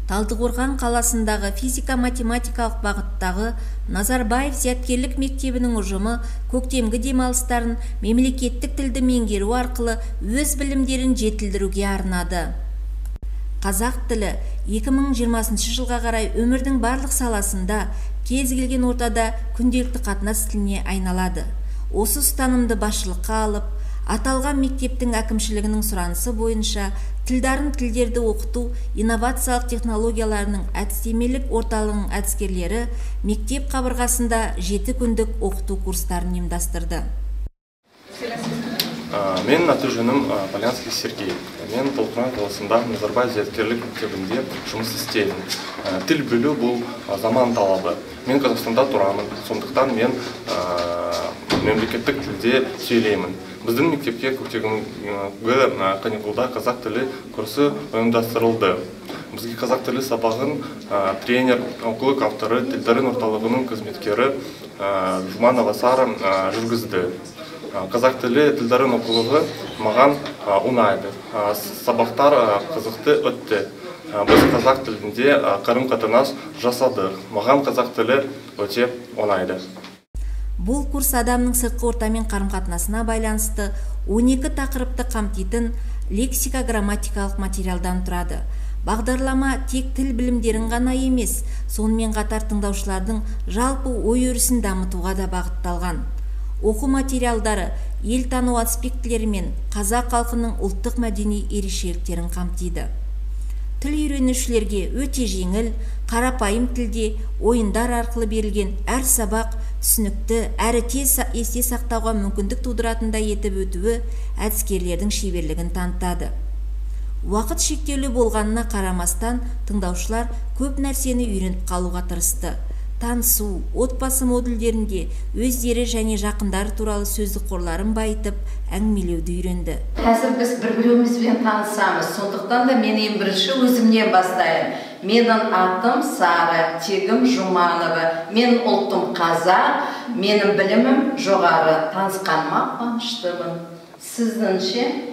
Талдықорған қаласындағы физика-математикалық бағыттағы Назарбаев зияткерлік мектебінің ұжымы көктемгі демалыстарын мемлекеттік тілді меңгеру арқылы өз білімдерін жетілдіруге арнады. Қазақ тілі 2020 жылға қарай өмірдің барлық саласында, кез келген ортада күнделікті қатынас тіліне айналады. Осы ұстанымды басшылыққа алып, аталған мектептің әкімшілігінің сұранысы бойынша тілдарын тілдерді оқыту инновациялық технологияларының әдістемелік орталығының әдіскерлері мектеп қабырғасында 7 күндік оқыту курстарын ұйымдастырды. Мен аты-жөнім Полянский Сергей. Мен Талдықорған қаласында Назарбаев зияткерлік мектебінде жұмыс істеймін. Тіл білу бұл заман талабы. Мен Қазақстанда тұрамын, сондықтан мен мемлекеттік тілде сөйлеймін. Біздің мектепке көктемгі каникулда қазақ тілі курсы ұйымдастырылды. Бізге қазақ тілі сабағын тренер, оқулық авторы, тілдерін орталығының қызметкері Жұманова Сара жүргізді. Қазақ тілі тілдерін оқулығы маған ұнайды. Сабақтар қызықты өтті. Біз қазақ тілінде қарым-қатынас жасадық. Маған қазақ тілі өте ұнайды. Бұл курс адамның сыртқы ортамен қарым-қатынасына байланысты 12 тақырыпты қамтитын лексика-грамматикалық материалдан тұрады. Бағдарлама тек тіл білімдерін ғана емес, сонымен қатар тыңдаушылардың жалпы ой өрісін дамытуға да бағытталған. Оқу материалдары ел тану аспектілері мен қазақ халқының ұлттық мәдени ерекшеліктерін қамтиды. Тіл үйренушілерге өте жеңіл, қарапайым тілде ойындар арқылы берілген әр сабақ түсінікті әрі тез есте сақтауға мүмкіндік тудыратындай етіп өтуі әдіскерлердің шеберлігін танытады. Уақыт шектеулі болғанына қарамастан тыңдаушылар көп нәрсені үйреніп қалуға тырысты. Танысу, отбасы модульдерінде өздері және жақындары туралы сөздік қорларын байытып, әңгімелеуді үйренді. Қазір біз бір-бірімізбен танысамыз, сондықтан да мен ең бірінші өзімнен бастайын. Менің атым Сара, тегім Жұманова, мен ұлтым қазақ, менің білімім жоғары, танысқаныма қуаныштымын. Сіздіңше?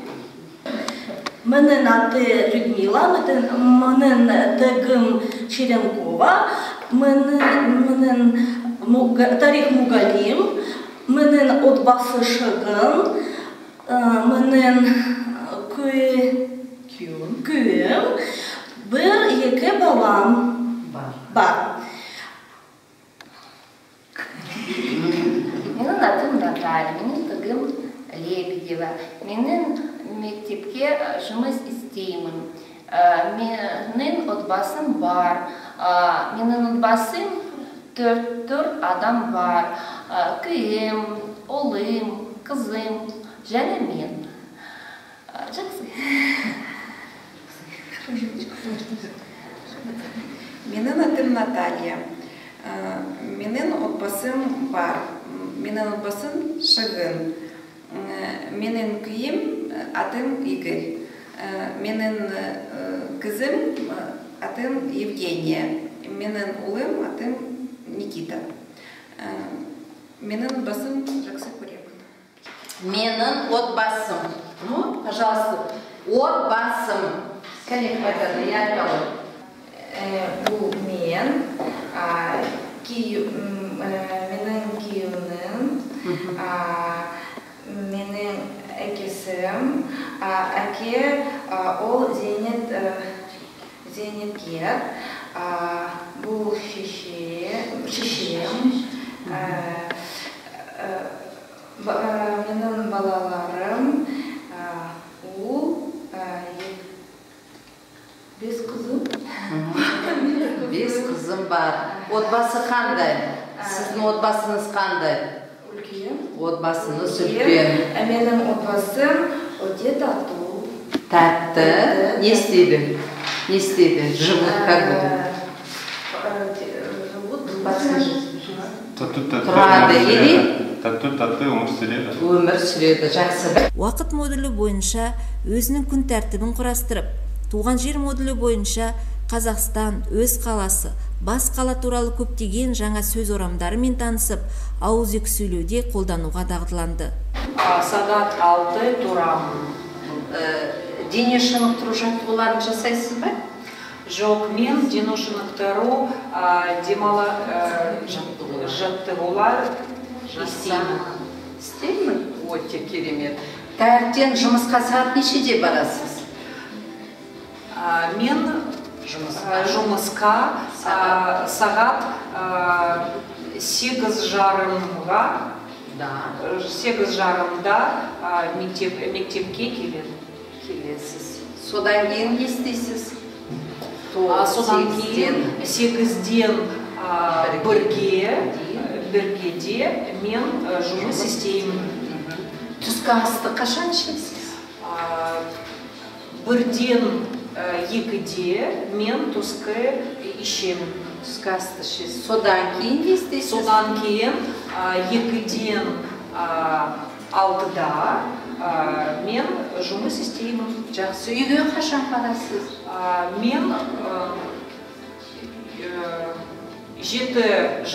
Менің аты Людмила, менің тегім Черенкова, менің тарих мұғалім, менің отбасы шығын, менің күйім, бір-екі балам бар. Менің атым Наталья, менің тегім Лебедева. Менің мектепке жұмыс істеймін. Менің отбасым бар. Менің отбасым 4 адам бар. Күйім, ұлым, қызым, және мен. Жақсы. Менің атым Наталья. Менің отбасым бар. Менің отбасым шығын. Менің күйім атым Игорь. Менің қызым атым Евгения. Менің ұлым атым Никита. Менің отбасым жақсы көремін. Менің отбасым. Ну, пожалуйста, отбасым. Кәлек айтады, я айтамын. Бұл мен, менің күйеуім, менің әкесім, әке ол зейнеткер, бұл шешем, менің балаларым, ол 5 қызым. 5 қызым бар. Отбасы қандай? Сіздің отбасыңыз қандай? Үлкен. Отбасыңыз үлкен. Менің отбасым өте тату. Тәтті. Не істейді? Не істейді? Живут как будто? Тұрады или? Тәтті өмір сүреді. Өмір сүреді, жақсы. Уақыт модулі бойынша өзінің күн тәртібін құрастырып, туған жер модулі бойынша Қазақстан, өз қаласы, бас қала туралы көптеген жаңа сөз орамдарымен танысып, ауызекі сөйлеуде қолдануға дағдыланды. Сағат 6 тұрамын. Дене шынықтыру жаттығуларын жасайсыз ба? Жоқ, мен дене шынықтыру демала жаттығулар істеймін. Істеймін? Өте керемет. Таңертең жұмысқа сағат нешеде барасыз? Мен жұмысқа сағат 8:30-да мектепке келесіз. Содан кейін не істейсіз? Содан кейін 8-ден 1-ге мен жұмыс істеймін. Түскі асты қашан ішесіз? 1-ден 2-де мен түскі ішемін. Түскі асты ішесіз. Содан кейін не істейсіз? Содан кейін 2-ден 6-да мен жұмыс істеймін. Жақсы, үйге қашан барасыз? Мен 7:30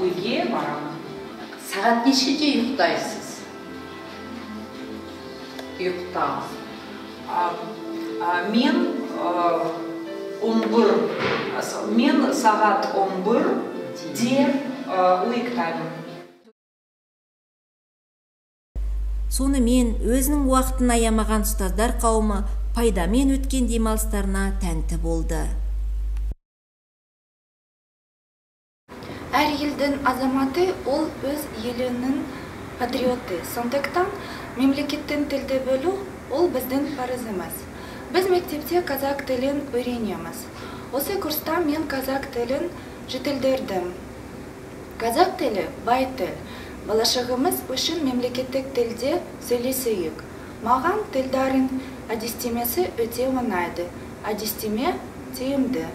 үйге барамын. Сағат нешеде ұйықтайсыз? Ұйықтаңыз. Мен сағат 11-де ұйықтаймын. Сонымен өзінің уақытын аямаған ұстаздар қауымы пайдамен өткен демалыстарына тәнті болды. Әр елдің азаматы ол өз елінің патриоты. Сондықтан мемлекеттен тілді білу ол біздің парызымыз. Біз мектепте қазақ тілін үйренеміз. Осы курста мен қазақ тілін жетілдірдім. Қазақ тілі бай тіл. Болашағымыз үшін мемлекеттік тілде сөйлесейік. Маған тілдардың әдістемесі өте ұнайды. Әдістеме тиімді.